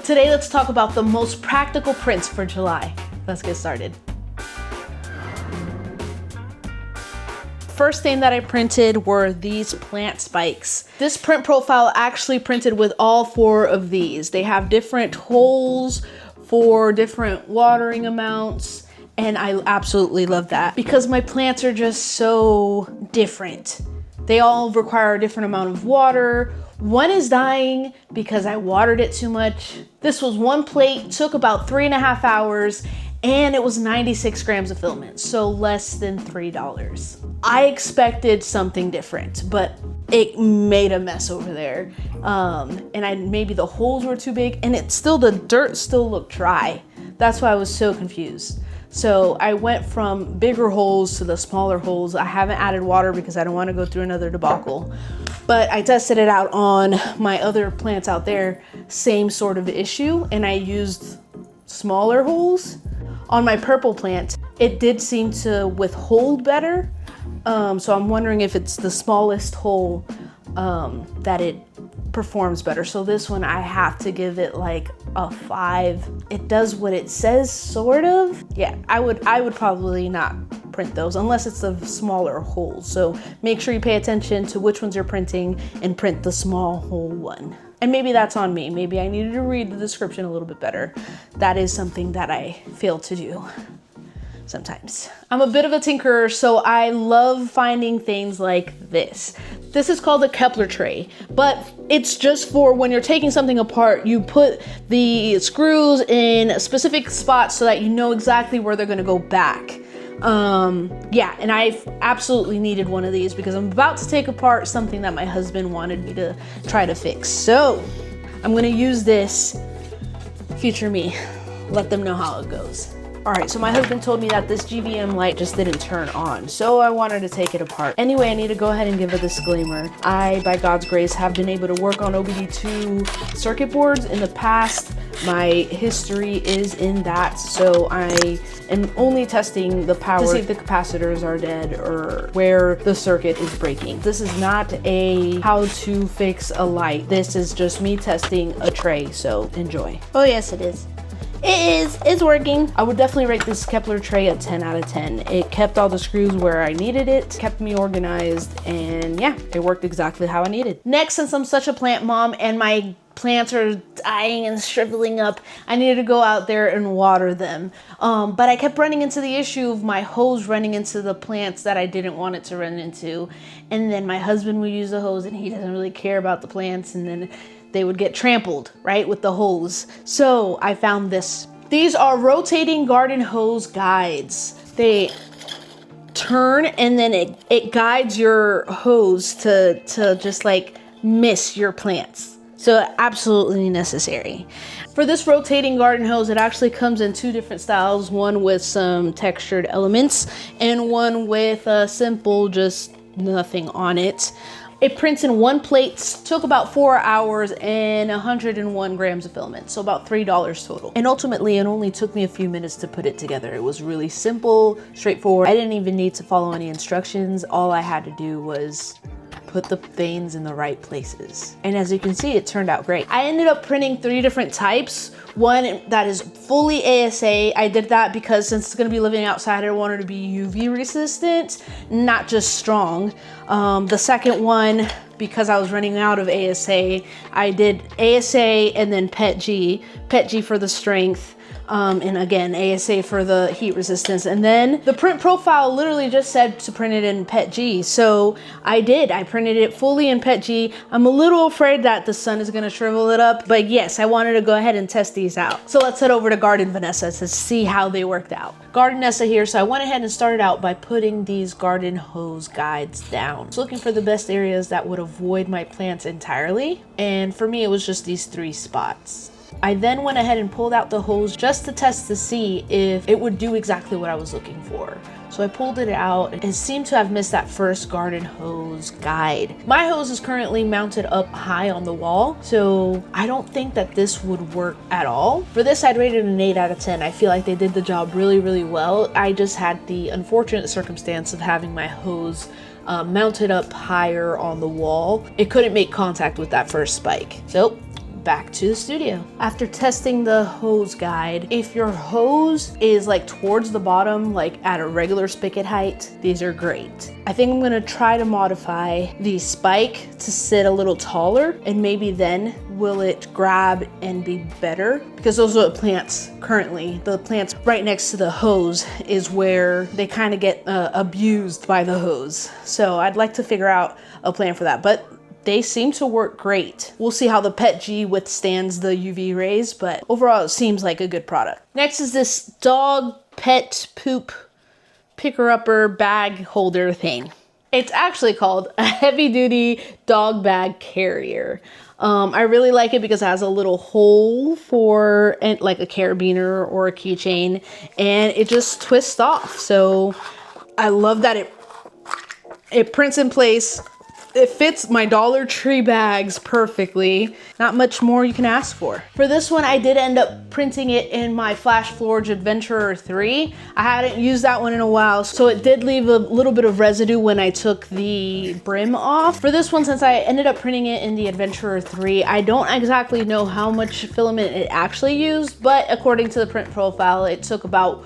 Today, let's talk about the most practical prints for July. Let's get started. First thing that I printed were these plant spikes. This print profile actually printed with all 4 of these. They have different holes for different watering amounts, and I absolutely love that because my plants are just so different. They all require a different amount of water. One is dying because I watered it too much. This was 1 plate, took about 3.5 hours, and it was 96 grams of filament, so less than $3. I expected something different, but it made a mess over there. And maybe the holes were too big, and the dirt still looked dry. That's why I was so confused. So I went from bigger holes to the smaller holes. I haven't added water because I don't want to go through another debacle. But I tested it out on my other plants out there, same sort of issue, and I used smaller holes. On my purple plant, it did seem to withhold better. So I'm wondering if it's the smallest hole that it performs better. So this one, I have to give it like a 5. It does what it says, sort of. Yeah, I would probably not print those unless it's a smaller hole. So make sure you pay attention to which ones you're printing and print the small hole one. And maybe that's on me. Maybe I needed to read the description a little bit better. That is something that I fail to do sometimes. I'm a bit of a tinkerer, so I love finding things like this. This is called a Kepler tray, but it's just for when you're taking something apart, you put the screws in specific spots so that you know exactly where they're gonna go back. Yeah, and I've absolutely needed one of these because I'm about to take apart something that my husband wanted me to try to fix. So I'm gonna use this. Future me, let them know how it goes. All right, so my husband told me that this GVM light just didn't turn on, so I wanted to take it apart. Anyway, I need to go ahead and give a disclaimer. I, by God's grace, have been able to work on OBD2 circuit boards in the past. My history is in that, so I am only testing the power to see if the capacitors are dead or where the circuit is breaking. This is not a how to fix a light. This is just me testing a tray, so enjoy. Oh yes, it is. It's working. I would definitely rate this Kepler tray a 10 out of 10. It kept all the screws where I needed it, kept me organized, and yeah, it worked exactly how I needed. Next, since I'm such a plant mom and my plants are dying and shriveling up, I needed to go out there and water them. But I kept running into the issue of my hose running into the plants that I didn't want it to run into. And then my husband would use the hose and he doesn't really care about the plants, and then they would get trampled, right, with the hose. So I found this. These are rotating garden hose guides. They turn and then it guides your hose to just like miss your plants. So absolutely necessary. For this rotating garden hose, it actually comes in 2 different styles, one with some textured elements and one with a simple, just nothing on it. It prints in 1 plate, took about 4 hours and 101 grams of filament, so about $3 total. And ultimately, it only took me a few minutes to put it together. It was really simple, straightforward. I didn't even need to follow any instructions. All I had to do was put the veins in the right places. And as you can see, it turned out great. I ended up printing 3 different types. One that is fully ASA. I did that because since it's gonna be living outside, I wanted to be UV resistant, not just strong. The second one, because I was running out of ASA, I did ASA and then PETG. PETG for the strength. And again, ASA for the heat resistance. And then the print profile literally just said to print it in PETG. So I did. I printed it fully in PETG. I'm a little afraid that the sun is going to shrivel it up. But yes, I wanted to go ahead and test these out. So let's head over to Garden Vanessa to see how they worked out. Garden Vanessa here. So I went ahead and started out by putting these garden hose guides down. I was looking for the best areas that would avoid my plants entirely. And for me, it was just these 3 spots. I then went ahead and pulled out the hose just to test to see if it would do exactly what I was looking for. So I pulled it out. It seemed to have missed that first garden hose guide. My hose is currently mounted up high on the wall, so I don't think that this would work at all. For this, I'd rate it an 8 out of 10. I feel like they did the job really, really well. I just had the unfortunate circumstance of having my hose mounted up higher on the wall. It couldn't make contact with that first spike. So back to the studio. After testing the hose guide, if your hose is like towards the bottom, like at a regular spigot height, these are great. I think I'm gonna try to modify the spike to sit a little taller, and maybe then will it grab and be better, because those are the plants currently. The plants right next to the hose is where they kind of get abused by the hose. So I'd like to figure out a plan for that, but they seem to work great. We'll see how the PETG withstands the UV rays, but overall it seems like a good product. Next is this dog pet poop picker-upper bag holder thing. It's actually called a heavy-duty dog bag carrier. I really like it because it has a little hole for like a carabiner or a keychain, and it just twists off. So I love that it prints in place. It fits my Dollar Tree bags perfectly. Not much more you can ask for. For this one, I did end up printing it in my Flash Forge Adventurer 3. I hadn't used that one in a while, so it did leave a little bit of residue when I took the brim off. For this one, since I ended up printing it in the Adventurer 3, I don't exactly know how much filament it actually used, but according to the print profile, it took about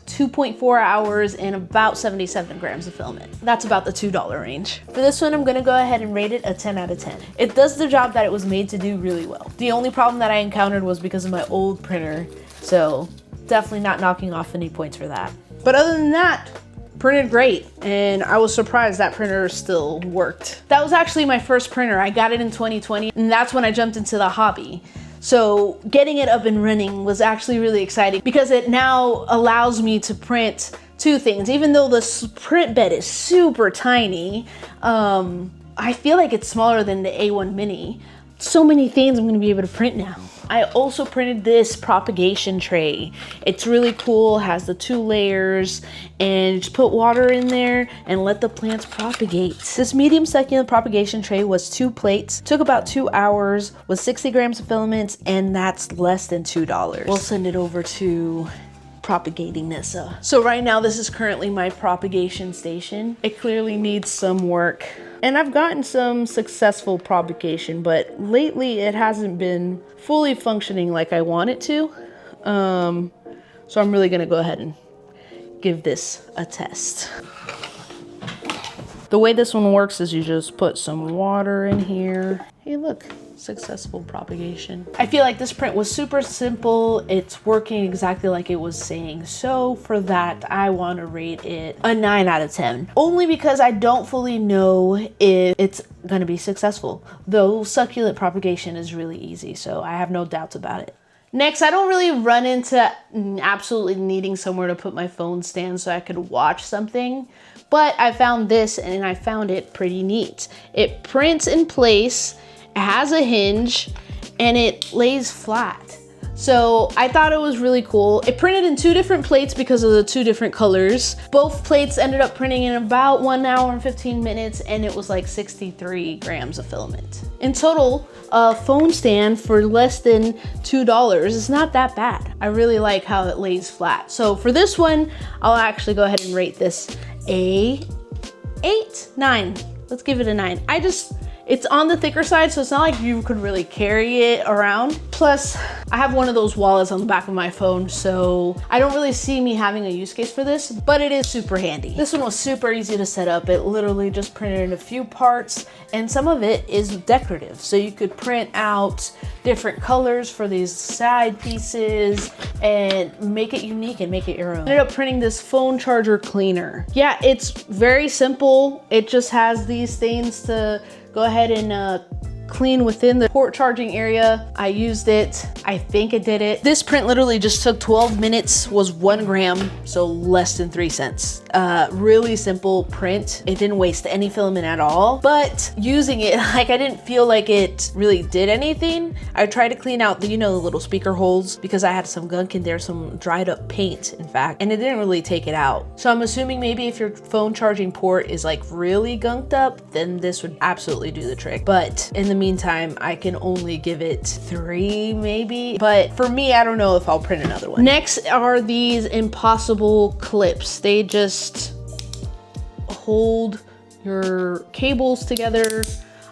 2.4 hours and about 77 grams of filament. That's about the $2 range. For this one, I'm gonna go ahead and rate it a 10 out of 10. It does the job that it was made to do really well. The only problem that I encountered was because of my old printer, so definitely not knocking off any points for that. But other than that, printed great, and I was surprised that printer still worked. That was actually my first printer. I got it in 2020, and that's when I jumped into the hobby. So getting it up and running was actually really exciting because it now allows me to print two things. Even though the print bed is super tiny, I feel like it's smaller than the A1 Mini. So many things I'm gonna be able to print now. I also printed this propagation tray. It's really cool, has the 2 layers, and just put water in there and let the plants propagate. This medium succulent propagation tray was 2 plates, took about 2 hours, was 60 grams of filaments, and that's less than $2. We'll send it over to propagating Nessa. So right now, this is currently my propagation station. It clearly needs some work. And I've gotten some successful propagation, but lately it hasn't been fully functioning like I want it to. So I'm really gonna go ahead and give this a test. The way this one works is you just put some water in here. Hey, look, successful propagation. I feel like this print was super simple. It's working exactly like it was saying. So for that, I want to rate it a 9 out of 10. Only because I don't fully know if it's going to be successful. Though succulent propagation is really easy, so I have no doubts about it. Next, I don't really run into absolutely needing somewhere to put my phone stand so I could watch something, but I found this and I found it pretty neat. It prints in place, it has a hinge, and it lays flat. So I thought it was really cool. It printed in 2 different plates because of the 2 different colors. Both plates ended up printing in about 1 hour and 15 minutes, and it was like 63 grams of filament. In total, a phone stand for less than $2 is not that bad. I really like how it lays flat. So for this one, I'll actually go ahead and rate this a 9. Let's give it a 9. It's on the thicker side, so it's not like you could really carry it around. Plus, I have one of those wallets on the back of my phone, so I don't really see me having a use case for this, but it is super handy. This one was super easy to set up. It literally just printed in a few parts, and some of it is decorative. So you could print out different colors for these side pieces and make it unique and make it your own. I ended up printing this phone charger cleaner. Yeah, it's very simple. It just has these things to go ahead and clean within the port charging area. I used it. I think it did it. This print literally just took 12 minutes, was 1 gram, so less than 3 cents. Really simple print. It didn't waste any filament at all, but using it, like, I didn't feel like it really did anything. I tried to clean out the, you know, the little speaker holes because I had some gunk in there, some dried up paint, in fact, and it didn't really take it out. So I'm assuming maybe if your phone charging port is like really gunked up, then this would absolutely do the trick. But in the meantime, I can only give it 3 maybe, but for me, I don't know if I'll print another one. Next are these impossible clips. They just hold your cables together.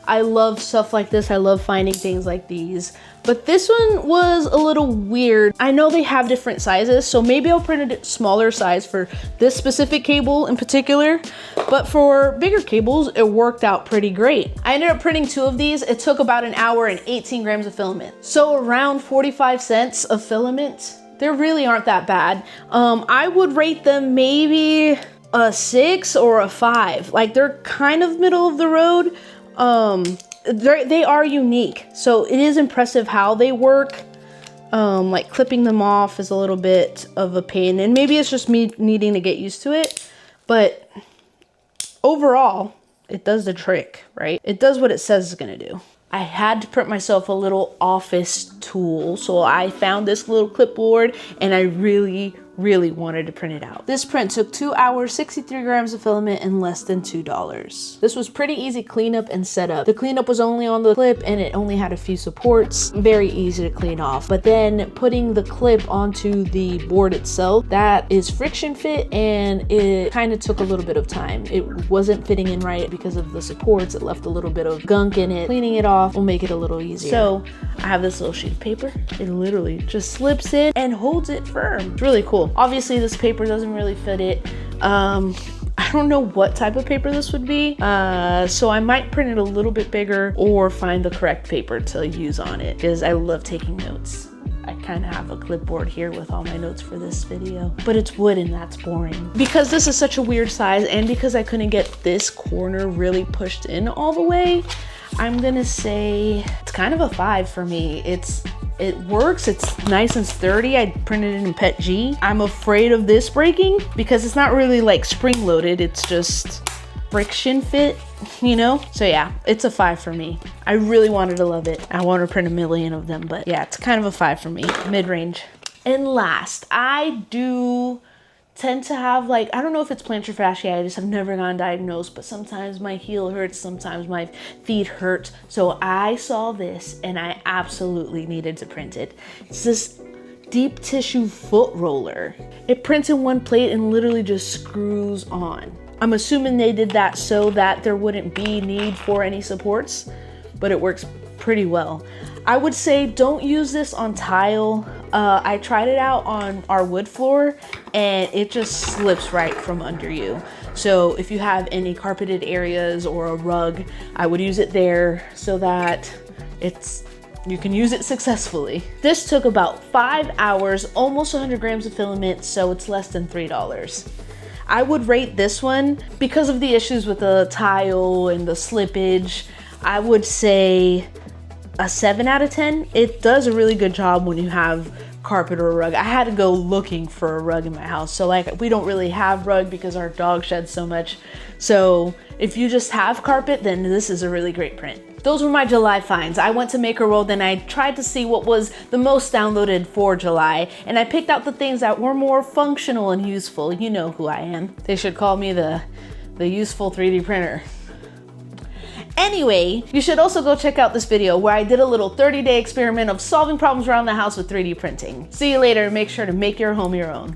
I love stuff like this. I love finding things like these. But this one was a little weird. I know they have different sizes, so maybe I'll print a smaller size for this specific cable in particular. But for bigger cables, it worked out pretty great. I ended up printing 2 of these. It took about an hour and 18 grams of filament. So around 45 cents of filament. They really aren't that bad. I would rate them maybe a 6 or a 5. Like, they're kind of middle of the road. They are unique, so it is impressive how they work. Like clipping them off is a little bit of a pain, and maybe it's just me needing to get used to it, but overall it does the trick, right? It does what it says it's gonna do. I had to print myself a little office tool, so I found this little clipboard and I really wanted to print it out. This print took 2 hours, 63 grams of filament, and less than $2. This was pretty easy cleanup and setup. The cleanup was only on the clip and it only had a few supports. Very easy to clean off. But then putting the clip onto the board itself, that is friction fit, and it kind of took a little bit of time. It wasn't fitting in right because of the supports. It left a little bit of gunk in it. Cleaning it off will make it a little easier. So I have this little sheet of paper. It literally just slips in and holds it firm. It's really cool. Obviously this paper doesn't really fit it. I don't know what type of paper this would be, so I might print it a little bit bigger or find the correct paper to use on it, because I love taking notes. I kind of have a clipboard here with all my notes for this video, but it's wood and that's boring. Because this is such a weird size, and because I couldn't get this corner really pushed in all the way, I'm gonna say it's kind of a 5 for me. It works, it's nice and sturdy. I printed it in PET G. I'm afraid of this breaking because it's not really like spring loaded, it's just friction fit, you know? So yeah, it's a 5 for me. I really wanted to love it. I want to print a million of them, but yeah, it's kind of a 5 for me, mid-range. And last, I do tend to have, like, I don't know if it's plantar fasciitis, I've never gotten diagnosed, but sometimes my heel hurts, sometimes my feet hurt. So I saw this and I absolutely needed to print it. It's this deep tissue foot roller. It prints in one plate and literally just screws on. I'm assuming they did that so that there wouldn't be need for any supports, but it works pretty well. I would say don't use this on tile. I tried it out on our wood floor and it just slips right from under you. So if you have any carpeted areas or a rug, I would use it there so that you can use it successfully. This took about 5 hours, almost 100 grams of filament, so it's less than $3. I would rate this one, because of the issues with the tile and the slippage, I would say a 7 out of 10. It does a really good job when you have carpet or a rug. I had to go looking for a rug in my house. So like, we don't really have rug because our dog sheds so much. So if you just have carpet, then this is a really great print. Those were my July finds. I went to Maker World and I tried to see what was the most downloaded for July, and I picked out the things that were more functional and useful. You know who I am. They should call me the useful 3D printer. Anyway, you should also go check out this video where I did a little 30-day experiment of solving problems around the house with 3D printing. See you later, and make sure to make your home your own.